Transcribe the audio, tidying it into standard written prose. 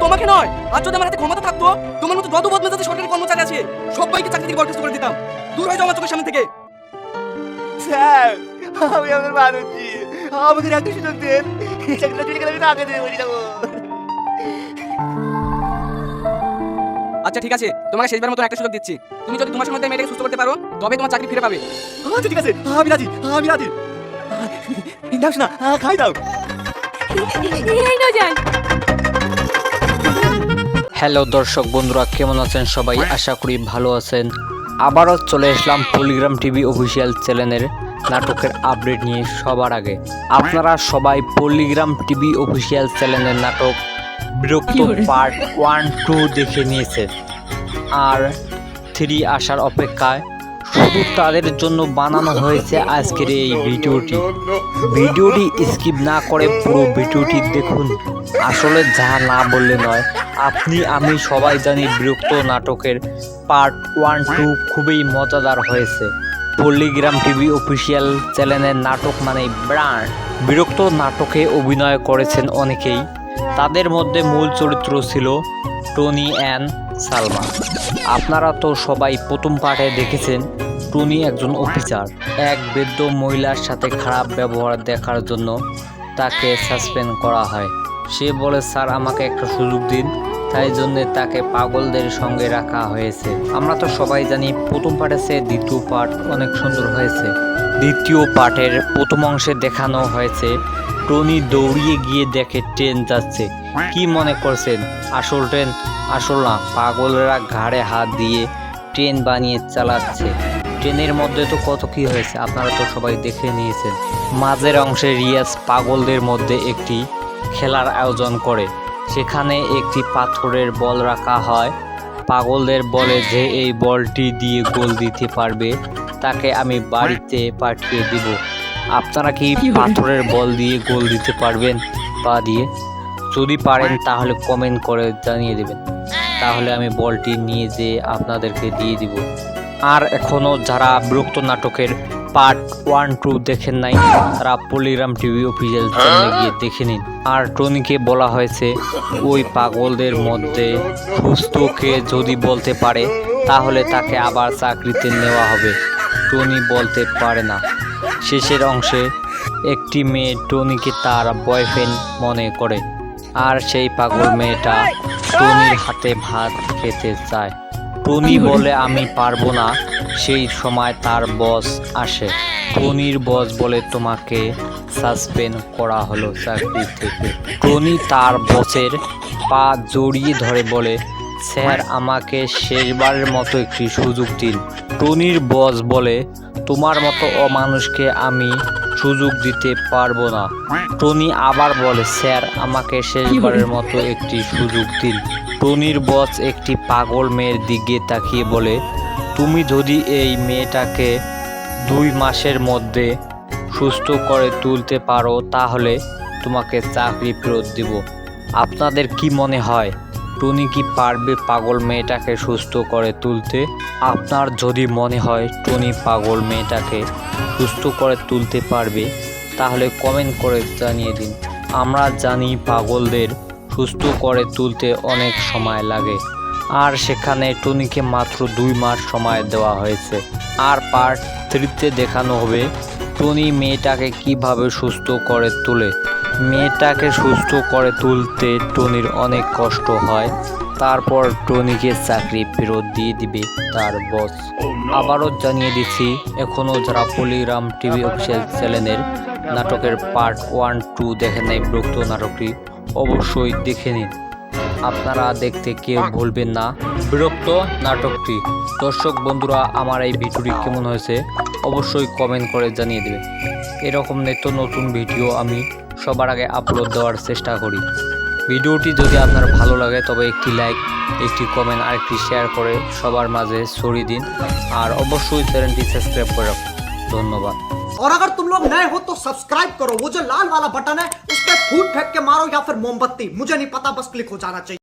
তোমাকে নয়, আর যদি আমার হাতে ক্ষমতা থাকতো তোমার মতো যত বদমেজাজি সরকারি কর্মচারী আছে সবাইকে চাকরি থেকে বরখাস্ত করে দিতাম। দূর হয়ে যাও আমার চোখের সামনে থেকে। স্যার, আমি আপনার মানুষই, আমাদের একটা সুযোগ দেন। চাকরিটা চলে গেলে আমি টাকা দিয়ে বলি যাবো। আচ্ছা ঠিক আছে, তোমাকে শেষবার মতো একটা সুযোগ দিচ্ছি। তুমি যদি 2 মাসের মধ্যে মেয়েটাকে সুস্থ করতে পারো তবে তোমার চাকরি ফিরে পাবে। আচ্ছা ঠিক আছে, আমি রাজি, আমি রাজি। দাও না, খাই দাও। এই নাও যান। হ্যালো দর্শক বন্ধুরা, কেমন আছেন সবাই? আশা করি ভালো আছেন। আবারও চলে আসলাম পলিগ্রাম টিভি অফিসিয়াল চ্যানেলের নাটকের আপডেট নিয়ে সবার আগে। আপনারা সবাই পলিগ্রাম টিভি অফিসিয়াল চ্যানেলের নাটক বিরক্ত পার্ট 1, 2 দেখে নিয়েছেন, আর 3 আসার অপেক্ষায়। শুধু তাদের জন্য বানানো হয়েছে আজকের এই ভিডিওটি স্কিপ না করে পুরো ভিডিওটি দেখুন। আসলে যা না বললে নয়, আপনি আমি সবাই জানি বিরক্ত নাটকের পার্ট 1, 2 খুবই মজাদার হয়েছে। পলিগ্রাম টিভি অফিসিয়াল চ্যানেলের নাটক মানে ব্র্যান্ড। বিরক্ত নাটকে অভিনয় করেছেন অনেকেই, তাদের মধ্যে মূল চরিত্র ছিল টনি অ্যান্ড সালমা। আপনারা তো সবাই প্রথম পার্টে দেখেছেন, টনি একজন অফিসার এক বৃদ্ধ মহিলার সাথে খারাপ ব্যবহার দেখার জন্য তাকে সাসপেন্ড করা হয়। সে বলে, স্যার আমাকে একটা সুযোগ দিন, তাই জন্য তাকে পাগলদের সঙ্গে রাখা হয়েছে। আমরা তো সবাই জানি প্রথম পার্টের চেয়ে দ্বিতীয় পার্ট অনেক সুন্দর হয়েছে। দ্বিতীয় পার্টের প্রথম অংশে দেখানো হয়েছে টনি দৌড়িয়ে গিয়ে দেখে ট্রেন যাচ্ছে। কি মনে করছেন আসল ট্রেন? আসল না, পাগলরা ঘাড়ে হাত দিয়ে ট্রেন বানিয়ে চালাচ্ছে। ট্রেনের মধ্যে তো কত কি হয়েছে আপনারা তো সবাই দেখে নিয়েছেন। মাঝের অংশে রিয়াজ পাগলদের মধ্যে একটি খেলার আয়োজন করে, সেখানে একটি পাথরের বল রাখা হয়। পাগলদের বলে যে এই বলটি দিয়ে গোল দিতে পারবে তাকে আমি বাড়িতে পাঠিয়ে দিব। আপনারা কি পাথরের বল দিয়ে গোল দিতে পারবেন পা দিয়ে? যদি পারেন তাহলে কমেন্ট করে জানিয়ে দেবেন, তাহলে আমি বলটি নিয়ে যেয়ে আপনাদেরকে দিয়ে দিব। আর এখনও যারা বিরক্ত নাটকের পার্ট 1, 2 দেখেন নাই, তারা পলিগ্রাম টিভি অফিসিয়াল চ্যানেলে গিয়ে দেখে নিন। আর টনিকে বলা হয়েছে ওই পাগলদের মধ্যে সুস্থকে যদি বলতে পারে তাহলে তাকে আবার চাকরিতে নেওয়া হবে। টনি বলতে পারে না। শেষের অংশে একটি মেয়ে টনিকে তার বয়ফ্রেন্ড মনে করে, আর সেই পাগল মেয়েটা টনির হাতে ভাত খেতে চায়। টনি বলে আমি পারবো না। সেই সময় তার বস আসে। টনির বস বলে তোমাকে সাসপেন্ড করা হলো চাকরি থেকে। টনি তার বসের পা জড়িয়ে ধরে বলে, স্যার আমাকে শেষবারের মতো একটি সুযোগ দিন। টনির বস বলে, তোমার মতো অমানুষকে আমি সুযোগ দিতে পারবো না। টনি আবার বলে, স্যার আমাকে শেষবারের মতো একটি সুযোগ দিন। টনির বস একটি পাগল মেয়ের দিকে তাকিয়ে বলে, তুমি যদি এই মেয়েটাকে 2 মাসের মধ্যে সুস্থ করে তুলতে পারো তাহলে তোমাকে চাকরি ফেরত দিব। আপনাদের কি মনে হয় টনি কি পারবে পাগল মেয়েটাকে সুস্থ করে তুলতে? আপনার যদি মনে হয় টনি পাগল মেয়েটাকে সুস্থ করে তুলতে পারবে তাহলে কমেন্ট করে জানিয়ে দিন। আমরা জানি পাগলদের সুস্থ করে তুলতে অনেক সময় লাগে, আর সেখানে টনিকে মাত্র 2 মাস সময় দেওয়া হয়েছে। আর পার্ট 3-তে দেখানো হবে টনি মেয়েটাকে কিভাবে সুস্থ করে তোলে। মেয়েটাকে সুস্থ করে তুলতে টনির অনেক কষ্ট হয়, তারপর টনিকে চাকরি ফেরত দিয়ে দিবে তার বস। আবারও জানিয়ে দিচ্ছি, এখনও যারা পলিগ্রাম টিভি অফিসিয়াল চ্যানেলের নাটকের পার্ট 1, 2 দেখেন নাই বিরক্ত নাটকটি, অবশ্যই দেখে নিন। আপনারা দেখতে কেউ ভুলবেন না বিরক্ত নাটকটি। দর্শক বন্ধুরা, আমার এই ভিডিওটি কেমন হয়েছে অবশ্যই কমেন্ট করে জানিয়ে দেবেন। এরকম নিত্য নতুন ভিডিও আমি সবার আগে আপলোড দেওয়ার চেষ্টা করি। ভিডিওটি যদি আপনার ভালো লাগে তবে একটি লাইক, একটি কমেন্ট আর একটি শেয়ার করে সবার মাঝে ছড়িয়ে দিন, আর অবশ্যই চ্যানেলটি সাবস্ক্রাইব করে রাখুন। ধন্যবাদ। और अगर तुम लोग नए हो तो सब्सक्राइब करो, वो जो लाल वाला बटन है उस पर फूट फेंक के मारो या फिर मोमबत्ती, मुझे नहीं पता, बस क्लिक हो जाना चाहिए।